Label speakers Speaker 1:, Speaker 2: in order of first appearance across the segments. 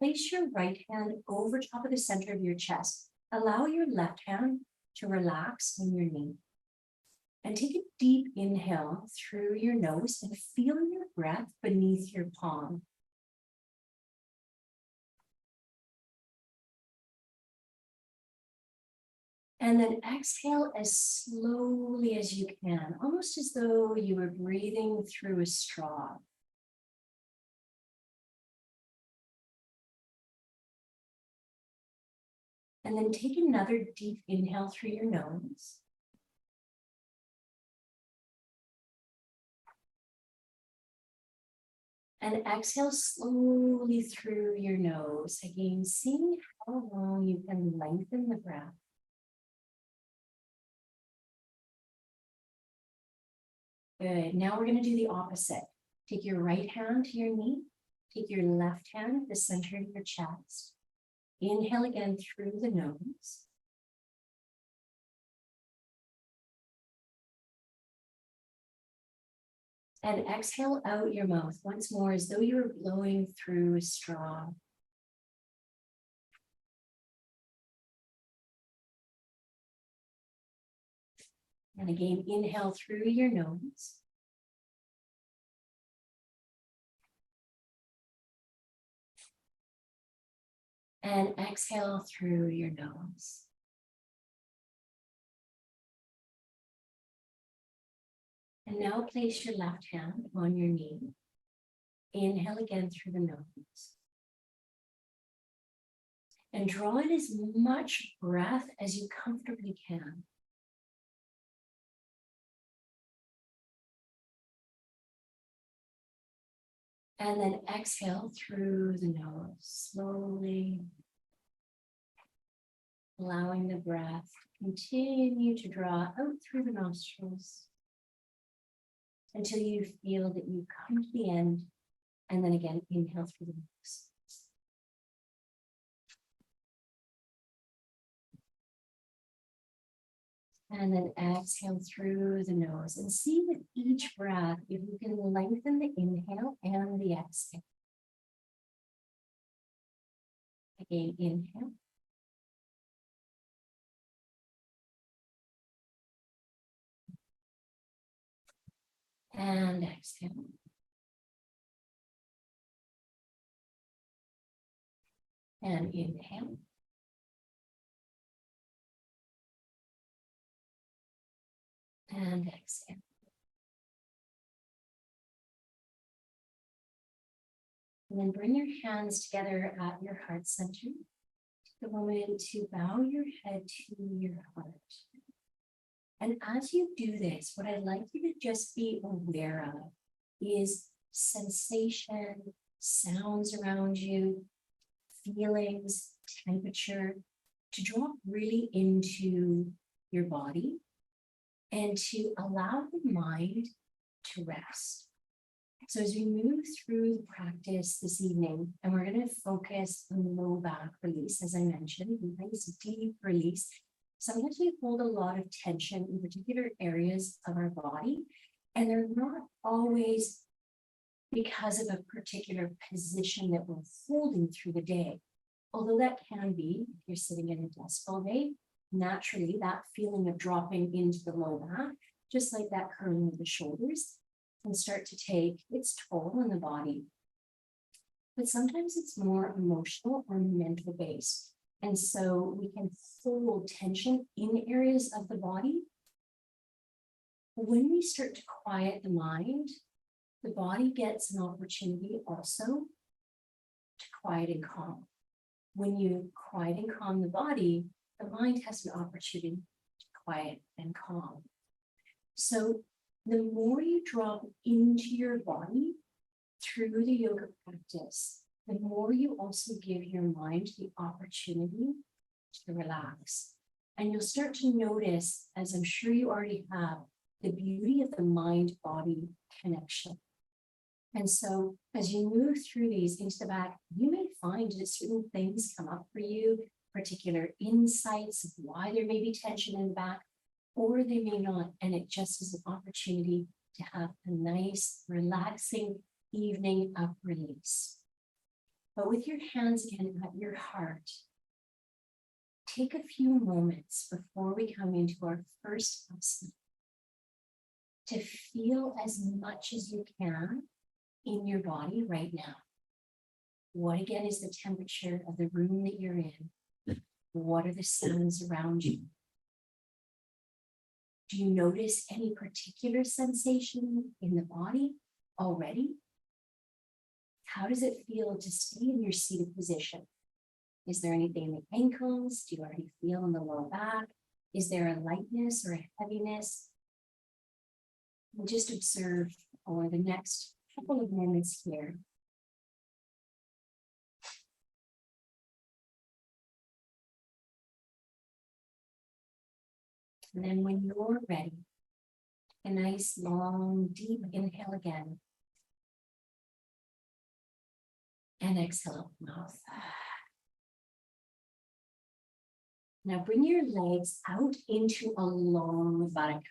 Speaker 1: place your right hand over top of the center of your chest. Allow your left hand to relax on your knee. And take a deep inhale through your nose and feel your breath beneath your palm. And then exhale as slowly as you can, almost as though you were breathing through a straw. And then take another deep inhale through your nose. And exhale slowly through your nose. Again, seeing how long you can lengthen the breath. Good. Now we're going to do the opposite. Take your right hand to your knee. Take your left hand to the center of your chest. Inhale again through the nose. And exhale out your mouth once more as though you were blowing through a straw. And again, inhale through your nose. And exhale through your nose. And now place your left hand on your knee. Inhale again through the nose. And draw in as much breath as you comfortably can. And then exhale through the nose, slowly. Allowing the breath to continue to draw out through the nostrils until you feel that you come to the end, and then again, inhale through the nose. And then exhale through the nose, and see with each breath if you can lengthen the inhale and the exhale. Again, inhale. And exhale. And inhale. And exhale. And then bring your hands together at your heart center. Take a moment to bow your head to your heart. And as you do this, what I'd like you to just be aware of is sensation, sounds around you, feelings, temperature, to drop really into your body and to allow the mind to rest. So as we move through the practice this evening, and we're going to focus on the low back release, as I mentioned, a nice deep release. Sometimes we hold a lot of tension in particular areas of our body, and they're not always because of a particular position that we're holding through the day. Although that can be, if you're sitting at a desk all day, naturally that feeling of dropping into the low back, just like that curling of the shoulders, can start to take its toll on the body. But sometimes it's more emotional or mental based. And so we can hold tension in areas of the body. When we start to quiet the mind, the body gets an opportunity also to quiet and calm. When you quiet and calm the body, the mind has an opportunity to quiet and calm. So the more you drop into your body through the yoga practice, the more you also give your mind the opportunity to relax. And you'll start to notice, as I'm sure you already have, the beauty of the mind-body connection. And so as you move through these into the back, you may find that certain things come up for you, particular insights of why there may be tension in the back, or they may not. And it just is an opportunity to have a nice, relaxing evening of release. But with your hands again at your heart, take a few moments before we come into our first asana to feel as much as you can in your body right now. What again is the temperature of the room that you're in? What are the sounds around you? Do you notice any particular sensation in the body already? How does it feel to stay in your seated position? Is there anything in the ankles? Do you already feel in the lower back? Is there a lightness or a heaviness? And just observe for the next couple of moments here. And then when you're ready, a nice long deep inhale again. And exhale out the mouth. Now bring your legs out into a long Virgil.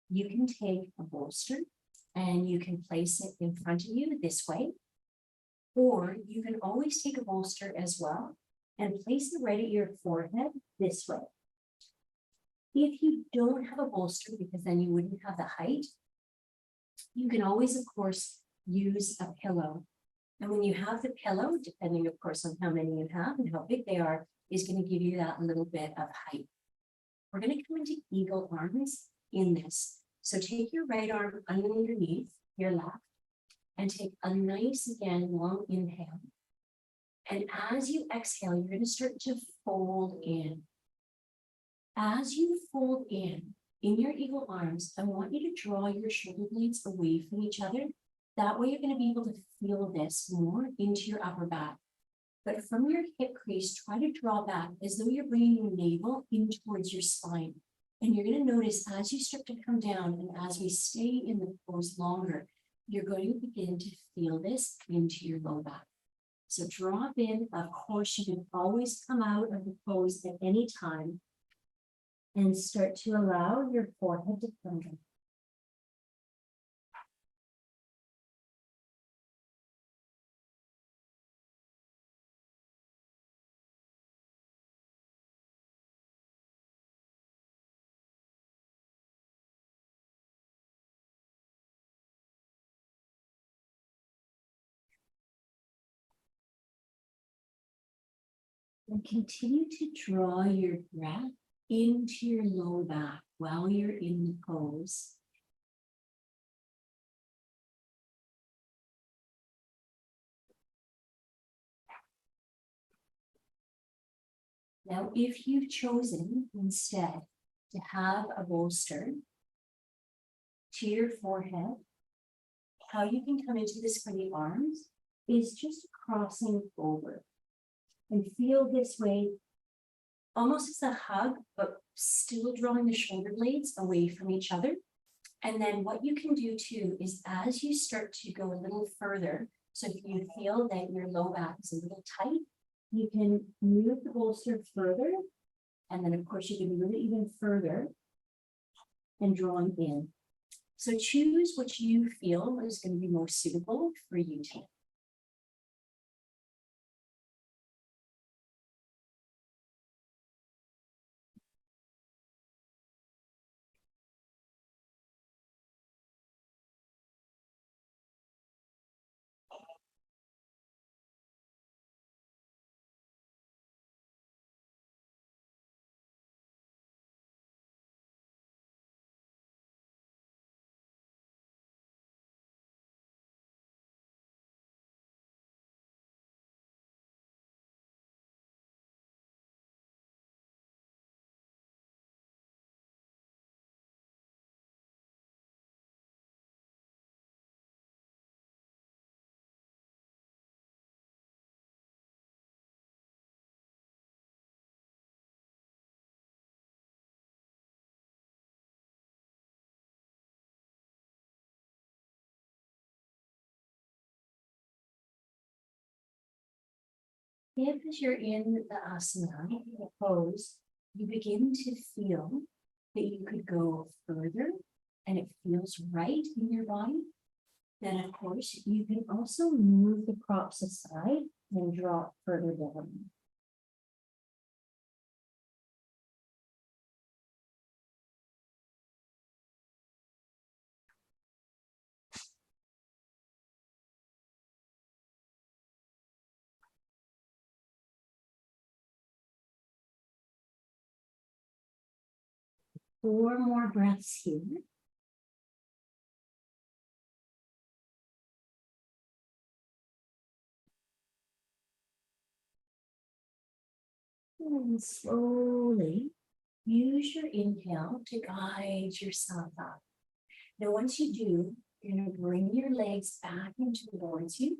Speaker 1: You can take a bolster and you can place it in front of you this way. Or you can always take a bolster as well and place it right at your forehead this way. If you don't have a bolster, because then you wouldn't have the height, you can always, of course, use a pillow. And when you have the pillow, depending, of course, on how many you have and how big they are, is going to give you that little bit of height. We're going to come into eagle arms in this. So take your right arm underneath your left and take a nice, again, long inhale. And as you exhale, you're going to start to fold in. As you fold in your eagle arms, I want you to draw your shoulder blades away from each other. That way you're going to be able to feel this more into your upper back. But from your hip crease, try to draw back as though you're bringing your navel in towards your spine. And you're going to notice as you start to come down and as we stay in the pose longer, you're going to begin to feel this into your low back. So drop in. Of course, you can always come out of the pose at any time and start to allow your forehead to come down. And continue to draw your breath into your low back while you're in the pose. Now, if you've chosen instead to have a bolster to your forehead, how you can come into this for the arms is just crossing over. And feel this way, almost as a hug, but still drawing the shoulder blades away from each other. And then what you can do too is as you start to go a little further, so if you feel that your low back is a little tight, you can move the bolster further. And then of course you can move it even further and drawing in. So choose what you feel is going to be most suitable for you today. If as you're in the asana, the pose, you begin to feel that you could go further and it feels right in your body, Then, of course, you can also move the props aside and drop further down. Four more breaths here. And slowly use your inhale to guide yourself up. Now, once you do, you're going to bring your legs back into towards you.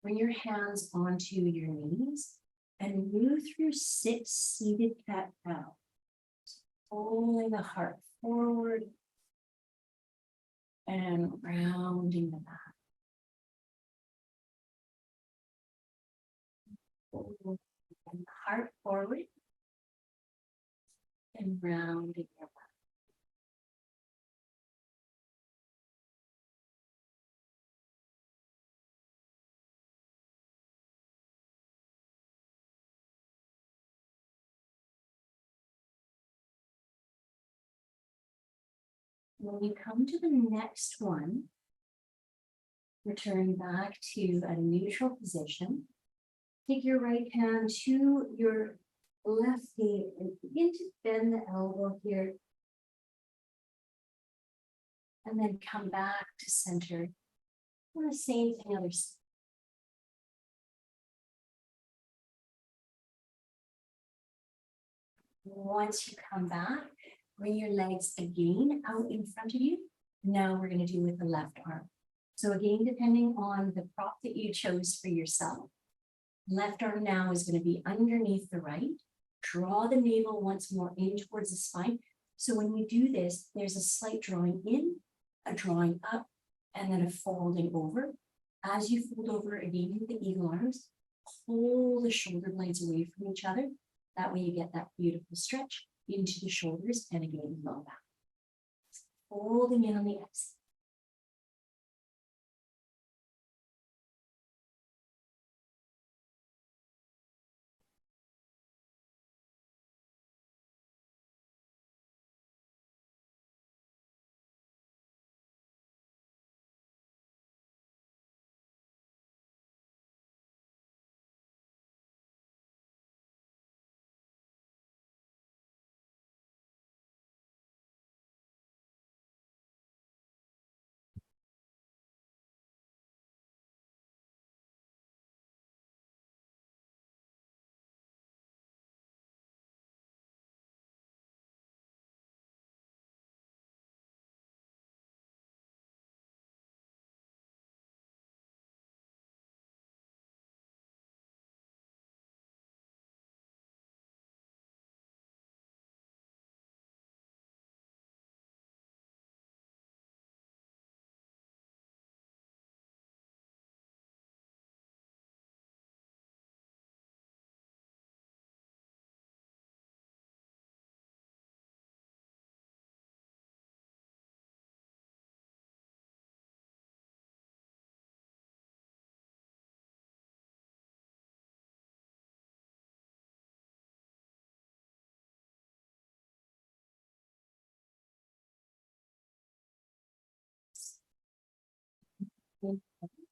Speaker 1: Bring your hands onto your knees and move through 6 seated cat-cow. Pulling the heart forward and rounding the back. And the heart forward and rounding your back. When you come to the next one, return back to a neutral position. Take your right hand to your left knee and begin to bend the elbow here. And then come back to center. And the same thing other side. Once you come back, bring your legs again out in front of you. Now we're going to do with the left arm. So again, depending on the prop that you chose for yourself, left arm now is going to be underneath the right. Draw the navel once more in towards the spine. So when you do this, there's a slight drawing in, a drawing up, and then a folding over. As you fold over again with the eagle arms, pull the shoulder blades away from each other. That way you get that beautiful stretch into the shoulders and again low back. Folding in on the exhale.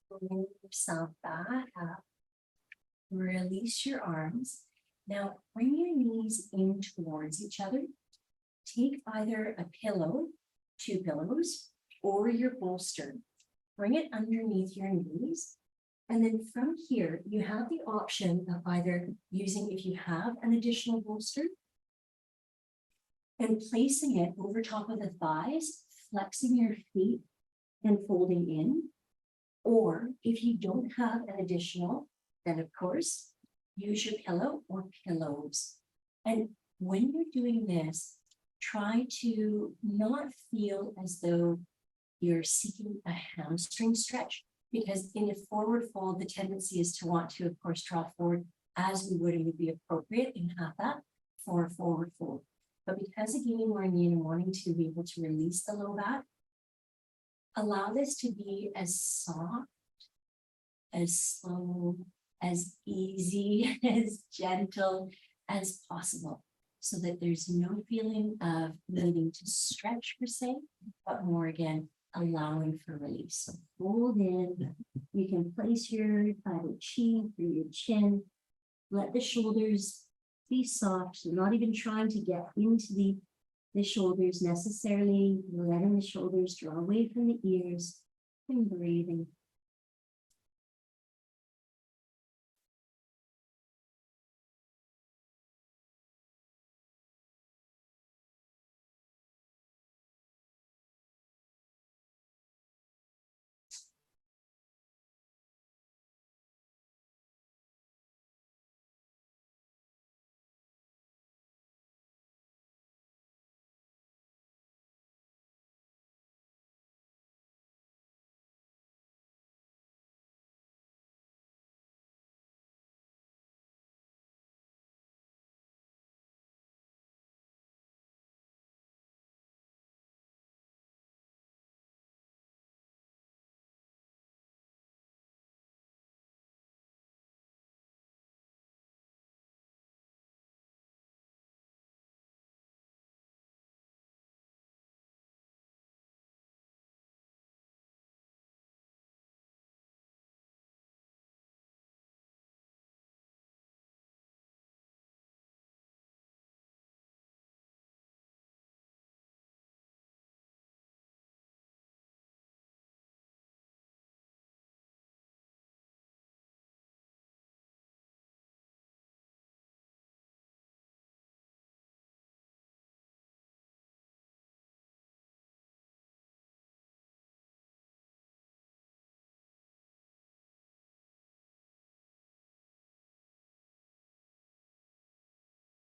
Speaker 1: Bring yourself back up. Release your arms. Now bring your knees in towards each other. Take either a pillow, 2 pillows, or your bolster. Bring it underneath your knees. And then from here, you have the option of either using, if you have an additional bolster, and placing it over top of the thighs, flexing your feet and folding in. Or if you don't have an additional, then of course, use your pillow or pillows. And when you're doing this, try to not feel as though you're seeking a hamstring stretch, because in a forward fold, the tendency is to want to, of course, draw forward as we would, it would be appropriate in Hatha for a forward fold. But because again, we're in yin and wanting to be able to release the low back, Allow this to be as soft, as slow, as easy, as gentle as possible, so that there's no feeling of needing to stretch per se, but more again, allowing for release. So hold in, you can place your chin through your chin, let the shoulders be soft, so not even trying to get into the shoulders necessarily, letting the shoulders draw away from the ears and breathing.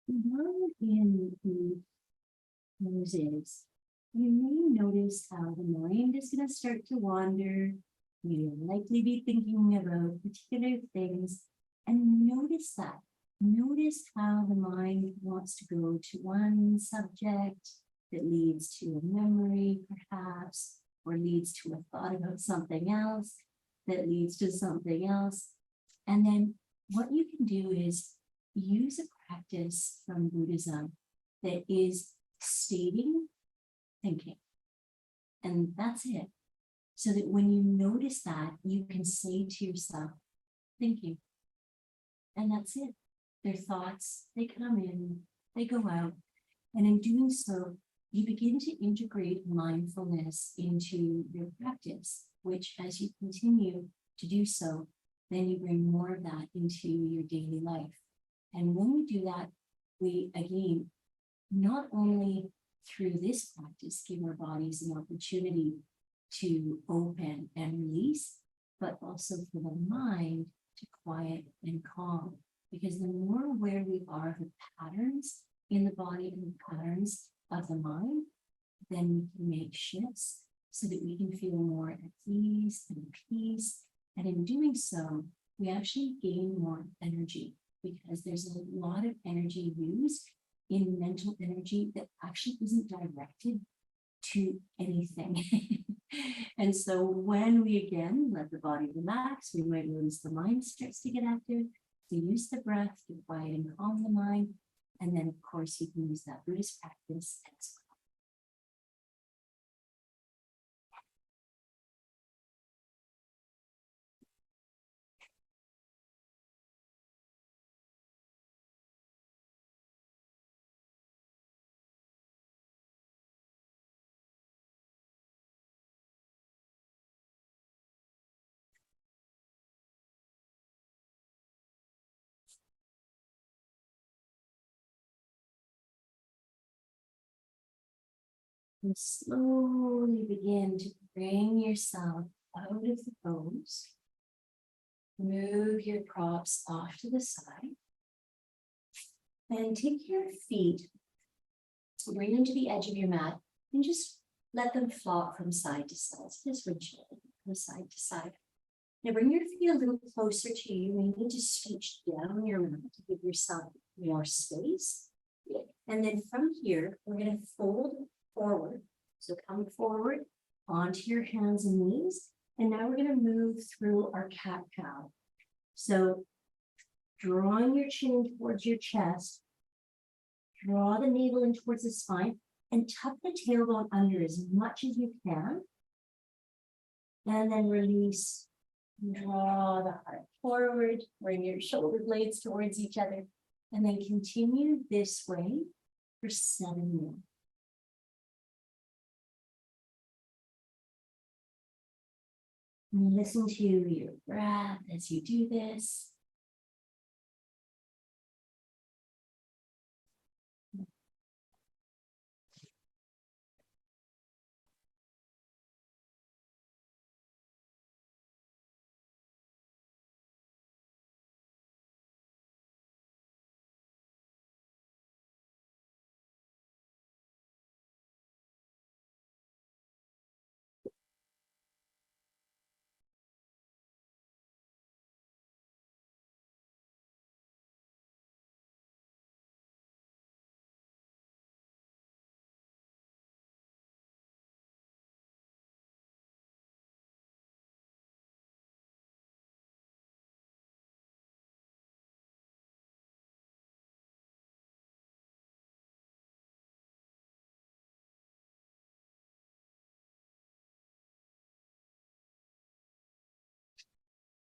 Speaker 1: One in the poses, you may notice how the mind is going to start to wander. You'll likely be thinking about particular things, and notice that. Notice how the mind wants to go to one subject that leads to a memory, perhaps, or leads to a thought about something else that leads to something else. And then what you can do is use a practice from Buddhism that is stating thinking. And that's it. So that when you notice that, you can say to yourself, thinking. And that's it. Their thoughts, they come in, they go out. And in doing so, you begin to integrate mindfulness into your practice, which as you continue to do so, then you bring more of that into your daily life. And when we do that, we, again, not only through this practice give our bodies an opportunity to open and release, but also for the mind to quiet and calm. Because the more aware we are of the patterns in the body and the patterns of the mind, then we can make shifts so that we can feel more at ease and peace. And in doing so, we actually gain more energy, because there's a lot of energy used in mental energy that actually isn't directed to anything. And so when we again let the body relax, we might notice the mind starts to get active. So use the breath to quiet and calm the mind. And then, of course, you can use that Buddhist practice as well. And slowly begin to bring yourself out of the pose. Move your props off to the side. And take your feet, bring them to the edge of your mat, and just let them flop from side to side. So just Virgil, from side to side. Now bring your feet a little closer to you. You need to scooch down your mat to give yourself more space. And then from here, we're going to fold forward. So come forward onto your hands and knees. And now we're going to move through our cat-cow. So drawing your chin in towards your chest, draw the navel in towards the spine, and tuck the tailbone under as much as you can. And then release. Draw the heart forward, bring your shoulder blades towards each other, and then continue this way for 7 minutes. And listen to your breath as you do this.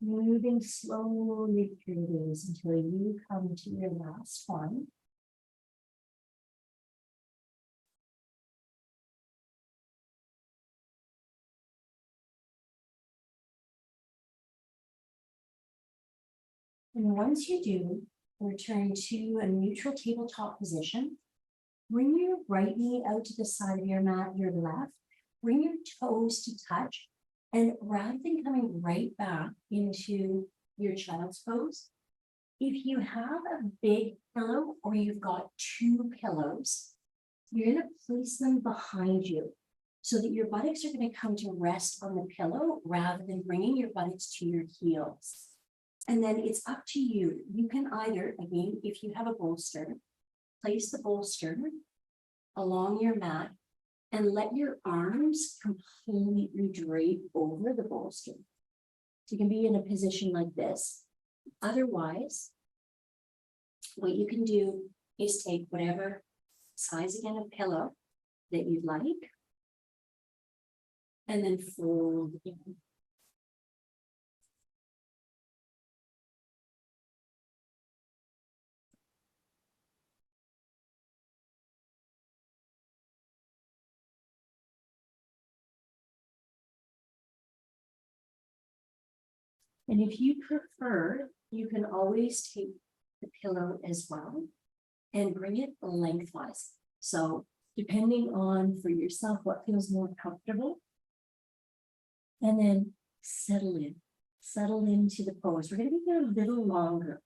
Speaker 1: Moving slowly through these until you come to your last one. And once you do, return to a neutral tabletop position. Bring your right knee out to the side of your mat, your left. Bring your toes to touch. And rather than coming right back into your child's pose, if you have a big pillow or you've got 2 pillows, you're going to place them behind you so that your buttocks are going to come to rest on the pillow rather than bringing your buttocks to your heels. And then it's up to you. You can either, again, if you have a bolster, place the bolster along your mat and let your arms completely drape over the bolster. So you can be in a position like this. Otherwise, what you can do is take whatever size again of pillow that you'd like and then fold in. And if you prefer, you can always take the pillow as well and bring it lengthwise. So depending on for yourself what feels more comfortable. And then settle into the pose. We're going to be here a little longer.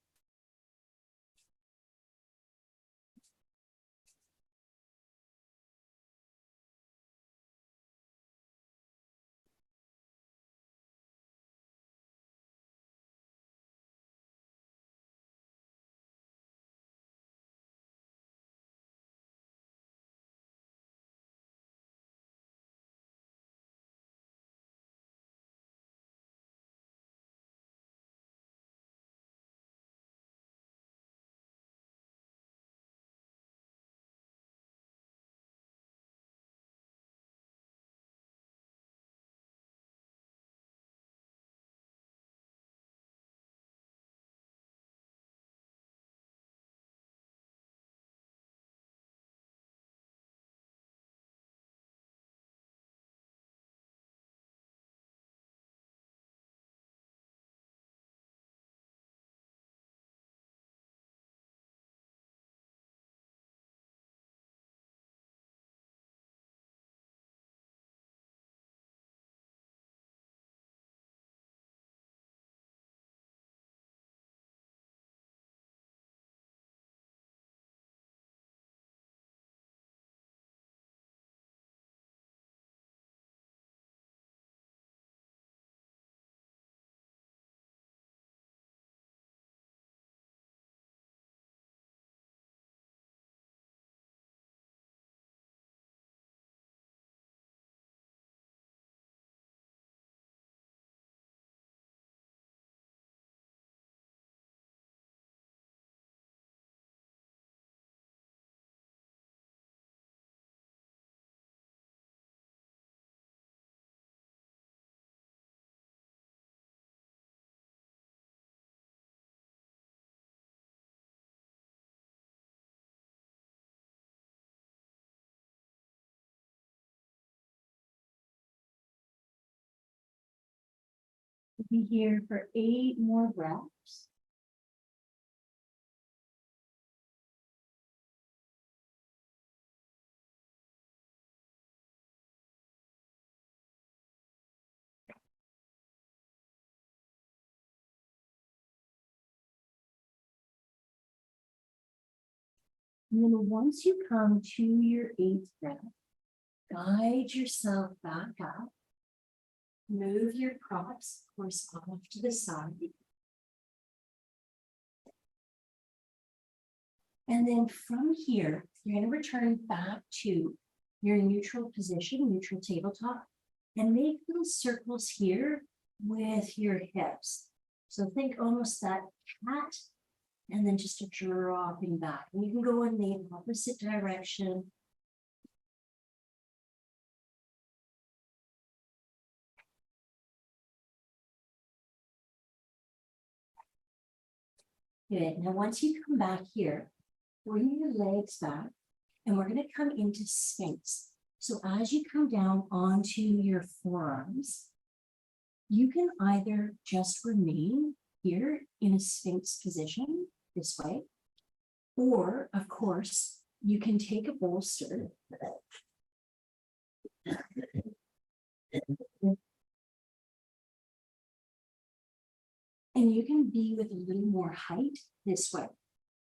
Speaker 1: Be here for 8 more breaths. And then once you come to your 8th breath, guide yourself back up. Move your props, of course, off to the side. And then from here, you're going to return back to your neutral position, neutral tabletop, and make little circles here with your hips. So think almost that cat, and then just a dropping back. And you can go in the opposite direction. Good. Now, once you come back here, bring your legs back, and we're going to come into Sphinx. So as you come down onto your forearms, you can either just remain here in a Sphinx position this way, or of course, you can take a bolster and you can be with a little more height this way.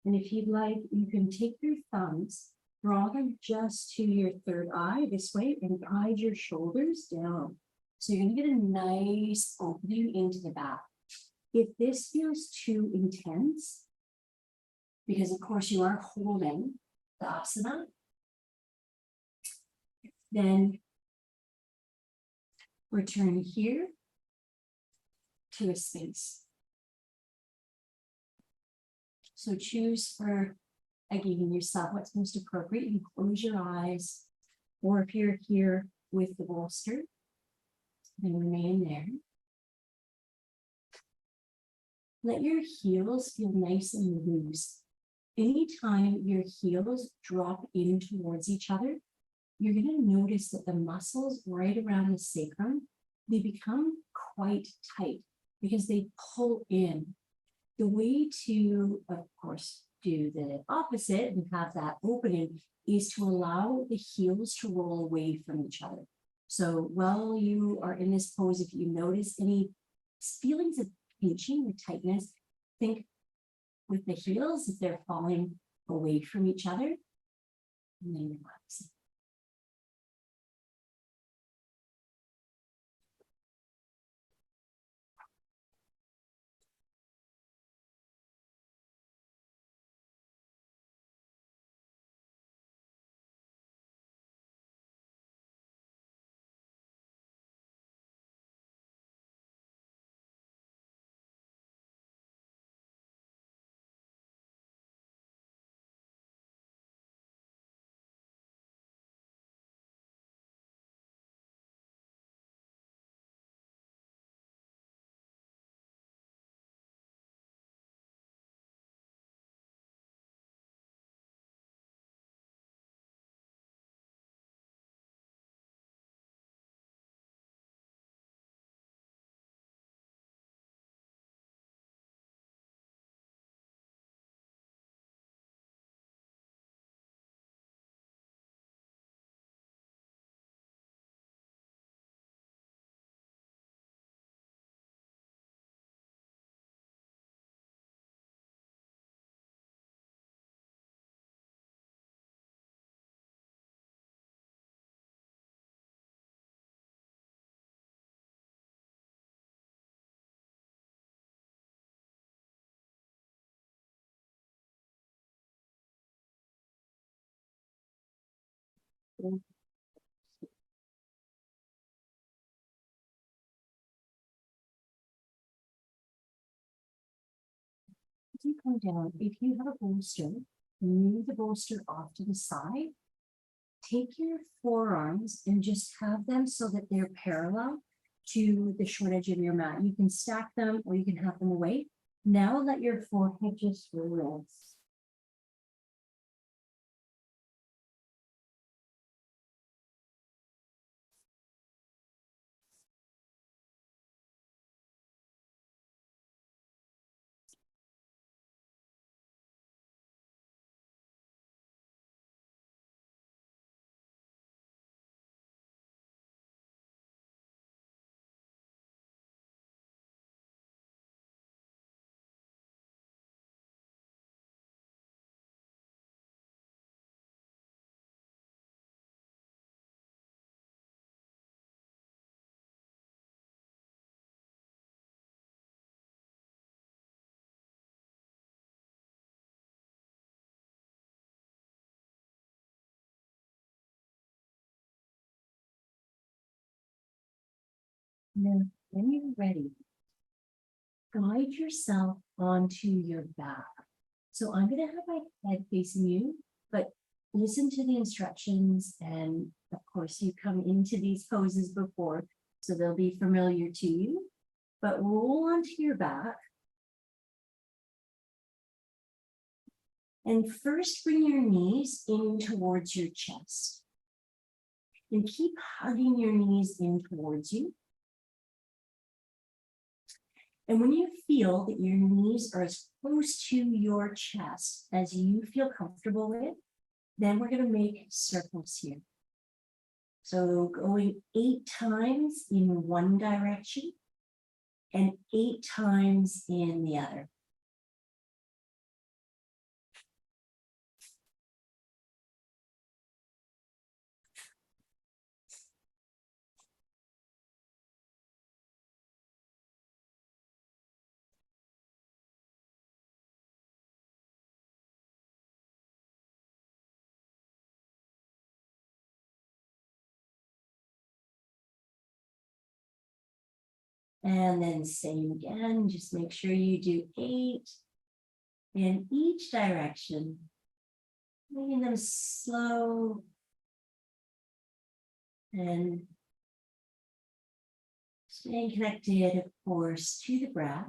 Speaker 1: And if you'd like, you can take your thumbs, draw them just to your third eye this way, and guide your shoulders down. So you're going to get a nice opening into the back. If this feels too intense, because of course you are holding the asana, then return here to a space. So choose for, again, yourself what's most appropriate. You can close your eyes, or if you're here with the bolster, then remain there. Let your heels feel nice and loose. Anytime your heels drop in towards each other, you're going to notice that the muscles right around the sacrum, they become quite tight because they pull in. The way to, of course, do the opposite and have that opening is to allow the heels to roll away from each other. So while you are in this pose, if you notice any feelings of pinching or tightness, think with the heels if they're falling away from each other, and then relax. As you come down, if you have a bolster, move the bolster off to the side. Take your forearms and just have them so that they're parallel to the short edge of your mat. You can stack them or you can have them away. Now let your forehead just rest. Now, when you're ready, guide yourself onto your back. So I'm going to have my head facing you, but listen to the instructions. And of course, you come into these poses before, so they'll be familiar to you. But roll onto your back. And first bring your knees in towards your chest. And keep hugging your knees in towards you. And when you feel that your knees are as close to your chest as you feel comfortable with, then we're going to make circles here. So going 8 times in one direction and 8 times in the other. And then same again, just make sure you do 8 in each direction, making them slow and staying connected, of course, to the breath.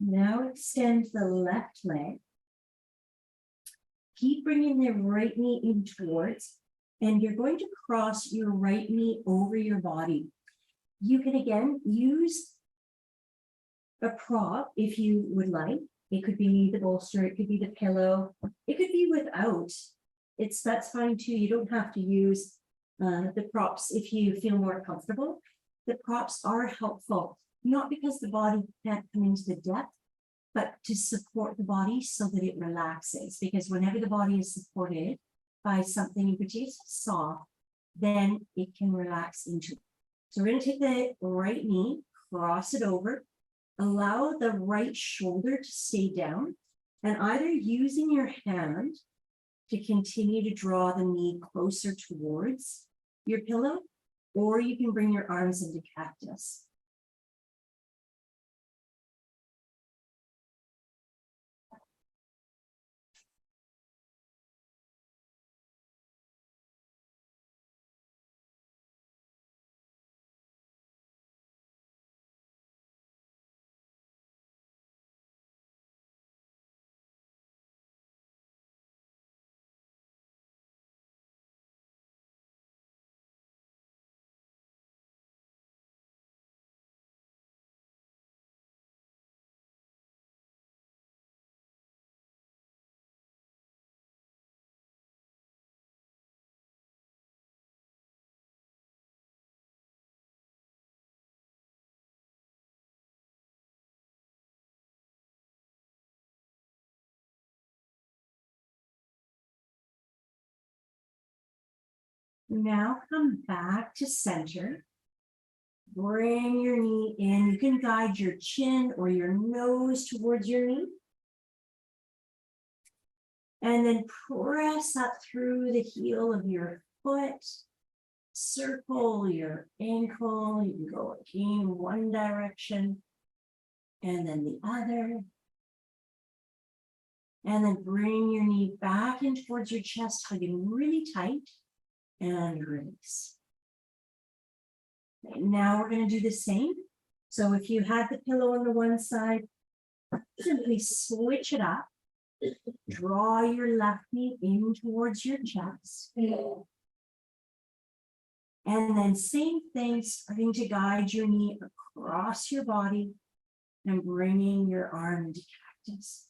Speaker 1: Now extend the left leg. Keep bringing the right knee in towards, and you're going to cross your right knee over your body. You can again use a prop if you would like. It could be the bolster, it could be the pillow, it could be without. That's fine too. You don't have to use the props if you feel more comfortable. The props are helpful, not because the body can't come into the depth, but to support the body so that it relaxes. Because whenever the body is supported by something which is soft, then it can relax into it. So we're going to take the right knee, cross it over, allow the right shoulder to stay down, and either using your hand to continue to draw the knee closer towards your pillow, or you can bring your arms into cactus. Now come back to center. Bring your knee in. You can guide your chin or your nose towards your knee. And then press up through the heel of your foot. Circle your ankle. You can go again one direction and then the other. And then bring your knee back in towards your chest, hugging really tight, and release. Now we're going to do the same. So if you had the pillow on the one side, simply switch it up. Draw your left knee in towards your chest. And then same thing, starting to guide your knee across your body and bringing your arm into cactus.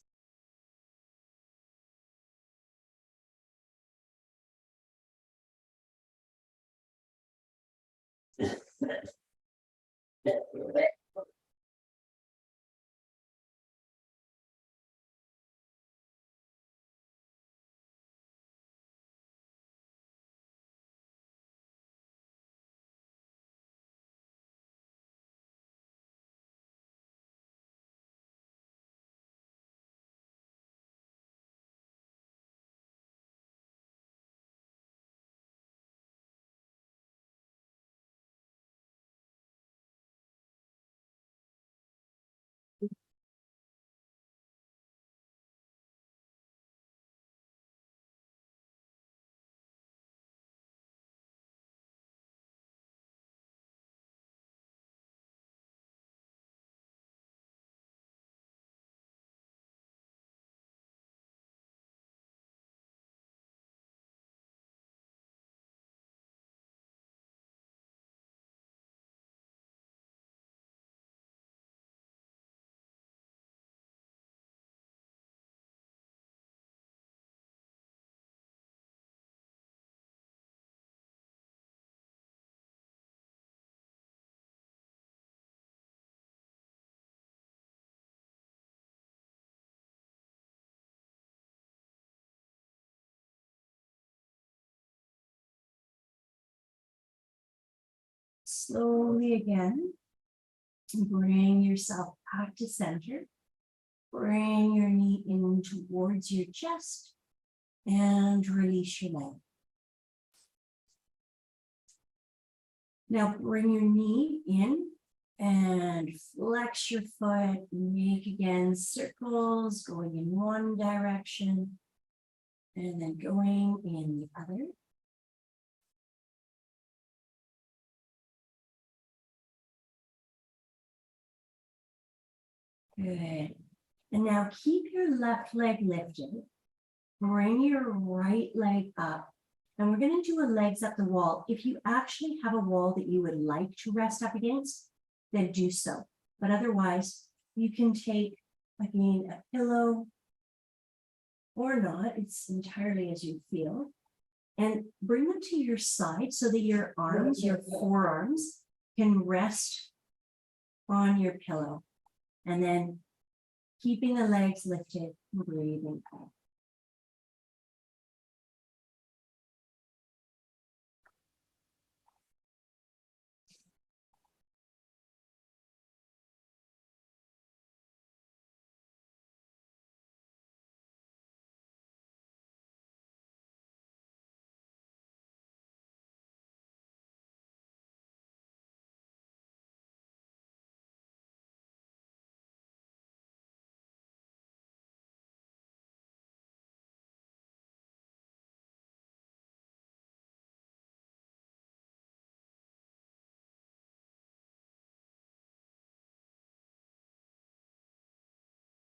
Speaker 1: Slowly again, bring yourself back to center. Bring your knee in towards your chest and release your leg. Now bring your knee in and flex your foot. Make again circles going in one direction and then going in the other. Good. And now keep your left leg lifted. Bring your right leg up. And we're going to do a legs up the wall. If you actually have a wall that you would like to rest up against, then do so. But otherwise, you can take, again, a pillow or not. It's entirely as you feel. And bring them to your side so that your arms, your forearms, can rest on your pillow. And then keeping the legs lifted, breathing out.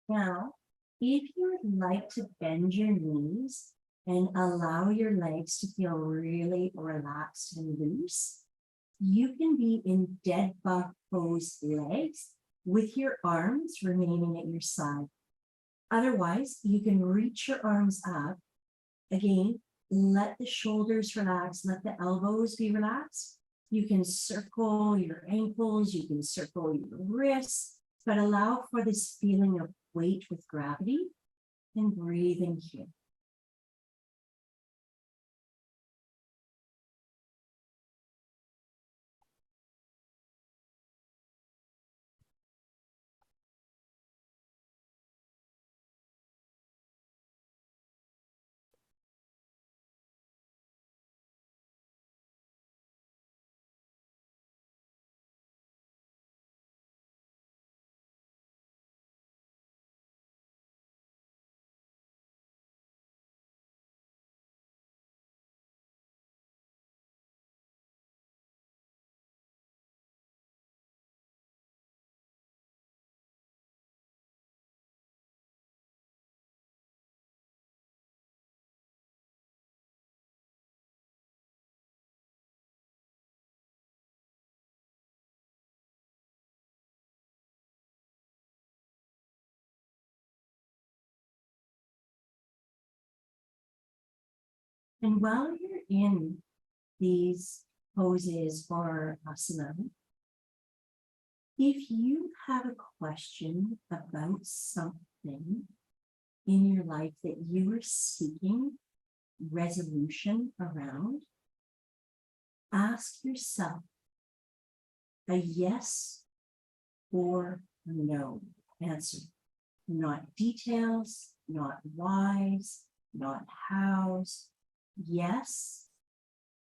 Speaker 1: Now, if you would like to bend your knees and allow your legs to feel really relaxed and loose, you can be in dead bug pose legs with your arms remaining at your side. Otherwise, you can reach your arms up. Again, let the shoulders relax, let the elbows be relaxed. You can circle your ankles, you can circle your wrists, but allow for this feeling of weight with gravity and breathing here. And while you're in these poses or asana, if you have a question about something in your life that you are seeking resolution around, ask yourself a yes or no answer. Not details, not whys, not hows, yes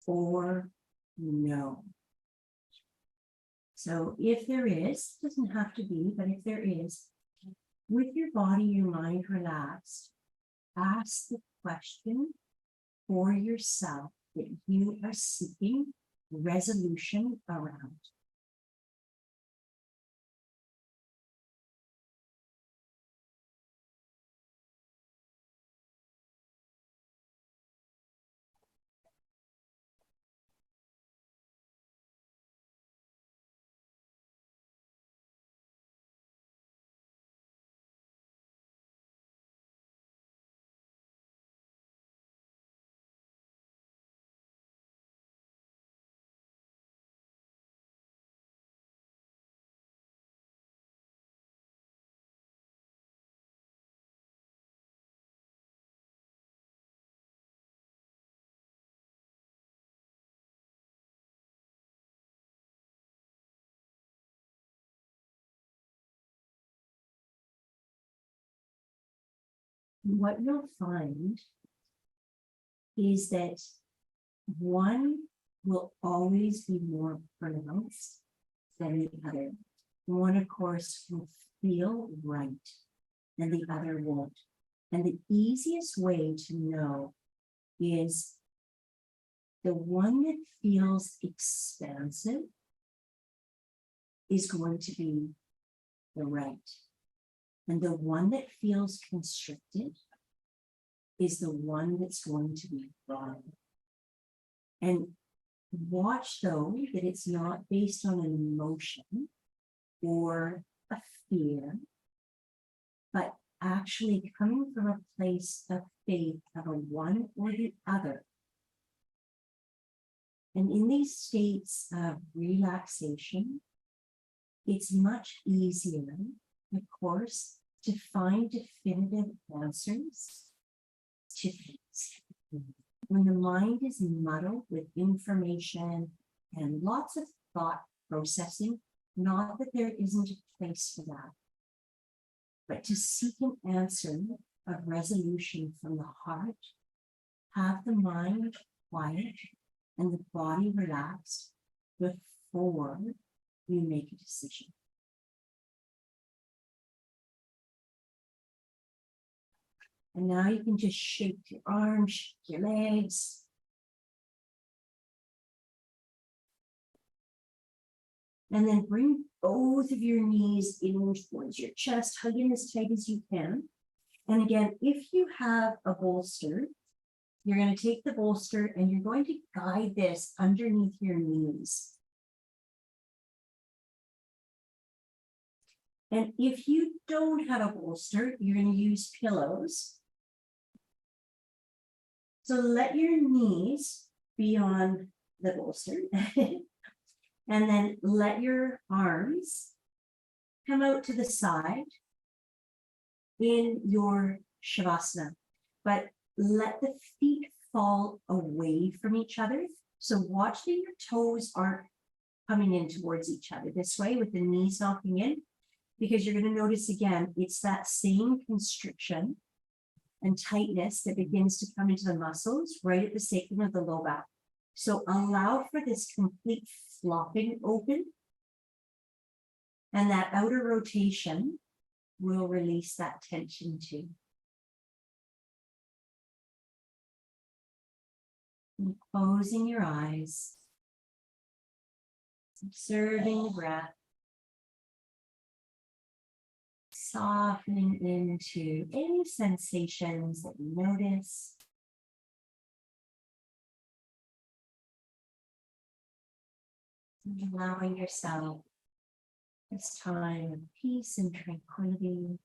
Speaker 1: or no. So if there is, doesn't have to be, but if there is, with your body, your mind relaxed, ask the question for yourself that you are seeking resolution around. what you'll find is that one will always be more pronounced than the other. One, of course, will feel right and the other won't. And the easiest way to know is the one that feels expansive is going to be the right. And the one that feels constricted is the one that's going to be wrong. And watch, though, that it's not based on an emotion or a fear, but actually coming from a place of faith of a one or the other. And in these states of relaxation, it's much easier, of course, to find definitive answers to things. When the mind is muddled with information and lots of thought processing, not that there isn't a place for that, but to seek an answer of resolution from the heart, have the mind quiet and the body relaxed before you make a decision. And now you can just shake your arms, shake your legs. And then bring both of your knees in towards your chest, hugging as tight as you can. And again, if you have a bolster, you're going to take the bolster and you're going to guide this underneath your knees. And if you don't have a bolster, you're going to use pillows. So let your knees be on the bolster. And then let your arms come out to the side in your Shavasana. But let the feet fall away from each other. So watch that your toes aren't coming in towards each other this way with the knees knocking in, because you're going to notice again, it's that same constriction and tightness that begins to come into the muscles right at the sacrum of the low back. So allow for this complete flopping open, and that outer rotation will release that tension too. And closing your eyes, observing the breath, softening into any sensations that you notice. And allowing yourself this time of peace and tranquility.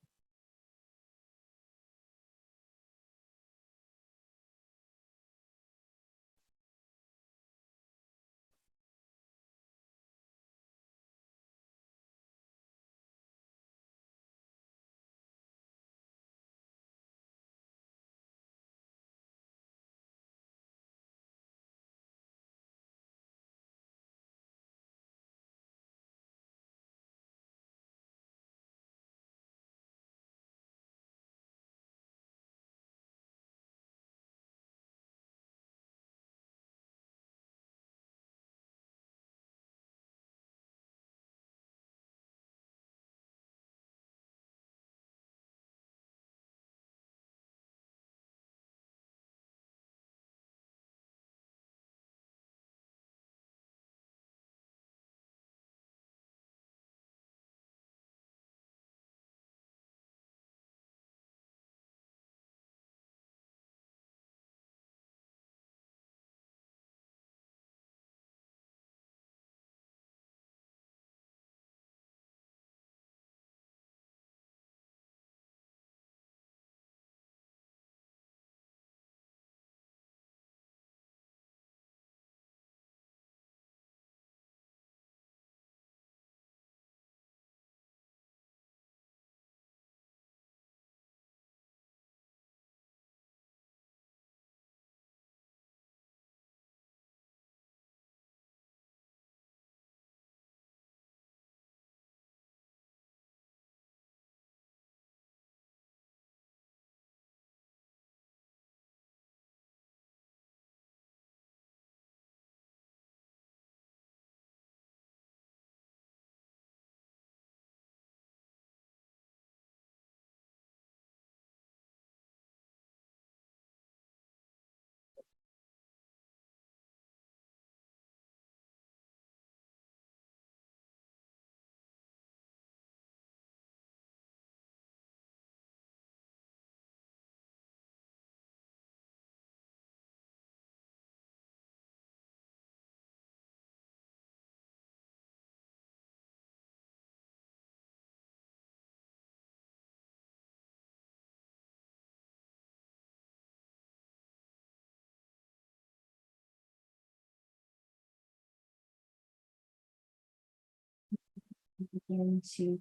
Speaker 1: begin to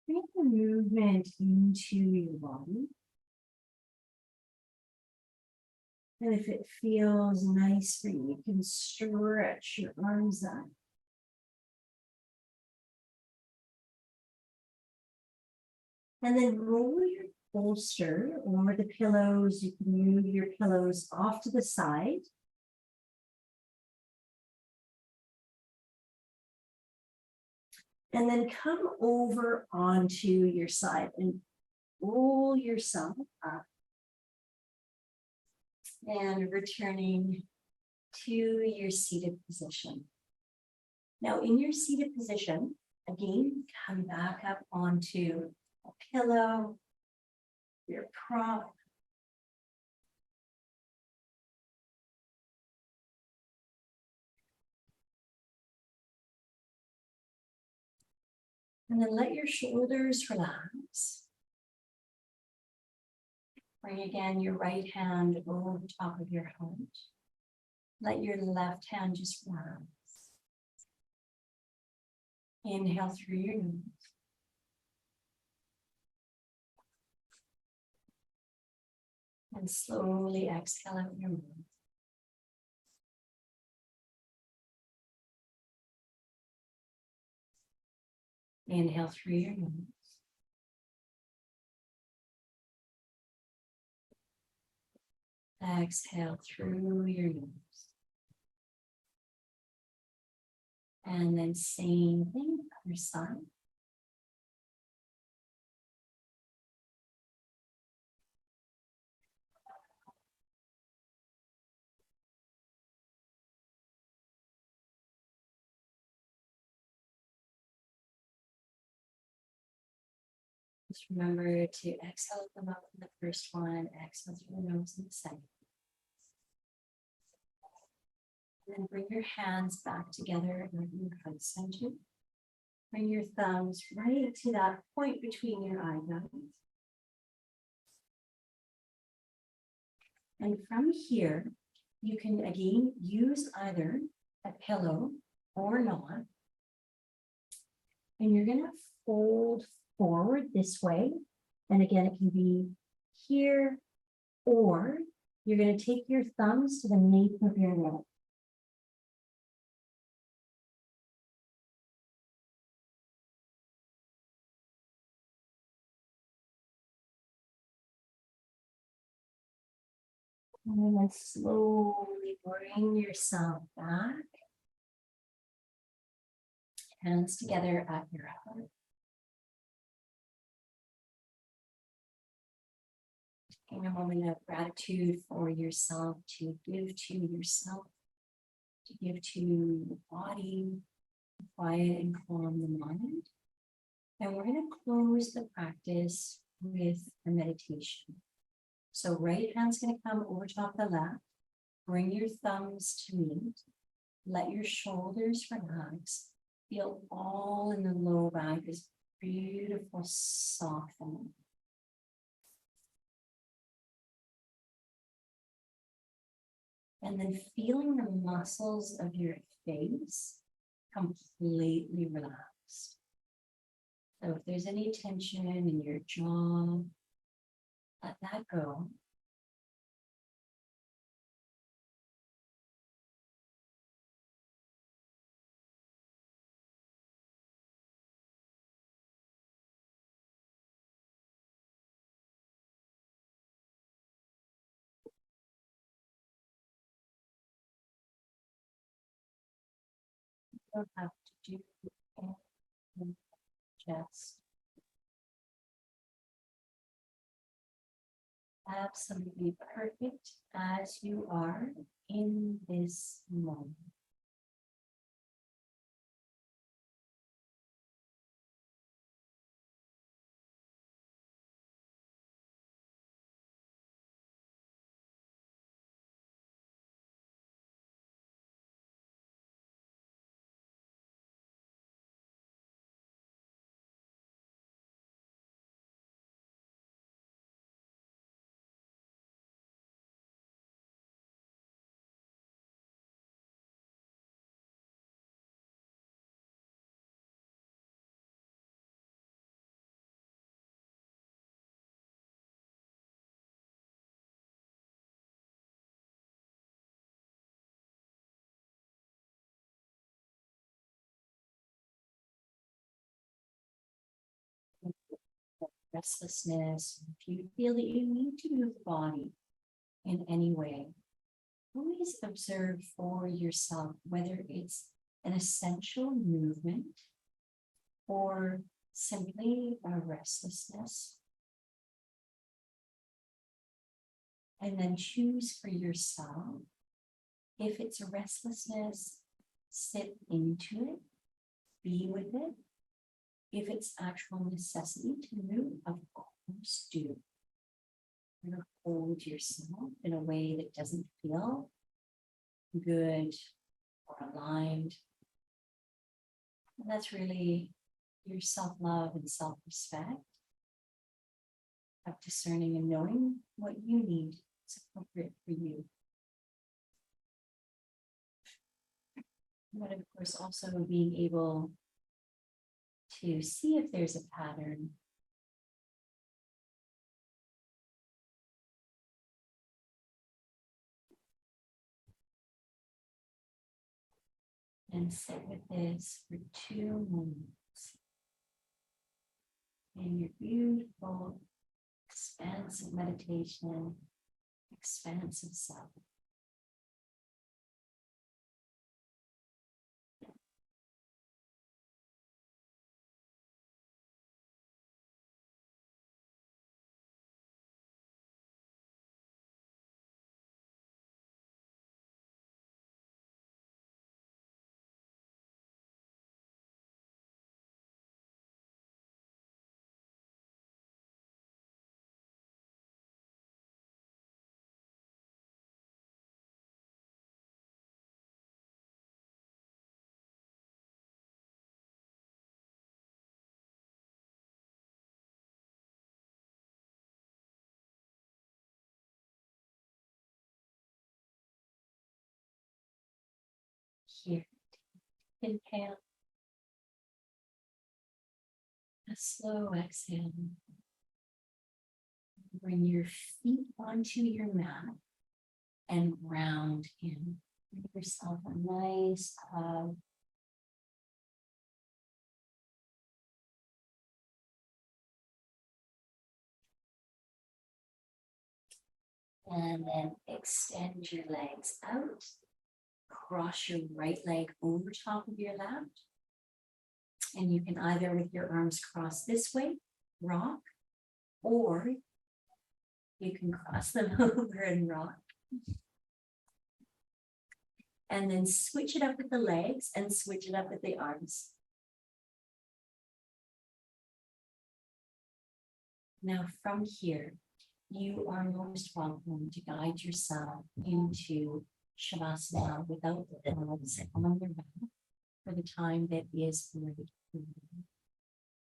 Speaker 1: bring the movement into your body. And if it feels nice for you, you can stretch your arms up. And then roll your bolster or the pillows. You can move your pillows off to the side. And then come over onto your side and roll yourself up. And returning to your seated position. Now in your seated position, again, come back up onto a pillow, your prop. And then let your shoulders relax. Bring again your right hand over the top of your heart. Let your left hand just relax. Inhale through your nose. And slowly exhale out your mouth. Inhale through your nose. Exhale through your nose. And then same thing, other side. Just remember to exhale the mouth in the first one, exhale through the nose in the second. And then bring your hands back together in your heart center. Bring your thumbs right to that point between your eyebrows. And from here, you can again use either a pillow or not. And you're going to fold forward this way. And again, it can be here, or you're going to take your thumbs to the nape of your neck. And then slowly bring yourself back. Hands together at your heart. Taking a moment of gratitude for yourself, to give to yourself, to give to the body, quiet and calm the mind. And we're going to close the practice with a meditation. So right hand's going to come over top of the left. Bring your thumbs to meet. Let your shoulders relax. Feel all in the low back, this beautiful softening. And then feeling the muscles of your face completely relaxed. So if there's any tension in your jaw, let that go. You don't have to do anything, just absolutely perfect as you are in this moment. restlessness, if you feel that you need to move the body in any way, always observe for yourself whether it's an essential movement or simply a restlessness. And then choose for yourself. If it's a restlessness, sit into it, be with it. If it's actual necessity to move, of course do. You hold yourself in a way that doesn't feel good or aligned. And that's really your self-love and self-respect of discerning and knowing what you need is appropriate for you. But of course, also being able to see if there's a pattern. And sit with this for 2 moments. In your beautiful, expansive meditation, expansive self. Here, inhale, a slow exhale. Bring your feet onto your mat and ground in. Give yourself a nice hug. And then extend your legs out. Cross your right leg over top of your left. And you can either, with your arms crossed this way, rock, or you can cross them over and rock. And then switch it up with the legs and switch it up with the arms. Now from here, you are most welcome to guide yourself into Shavasana without the arms on your back for the time that is right for you.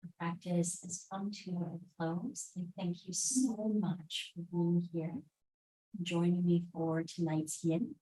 Speaker 1: The practice has come to a close, and thank you so much for being here, joining me for tonight's yin.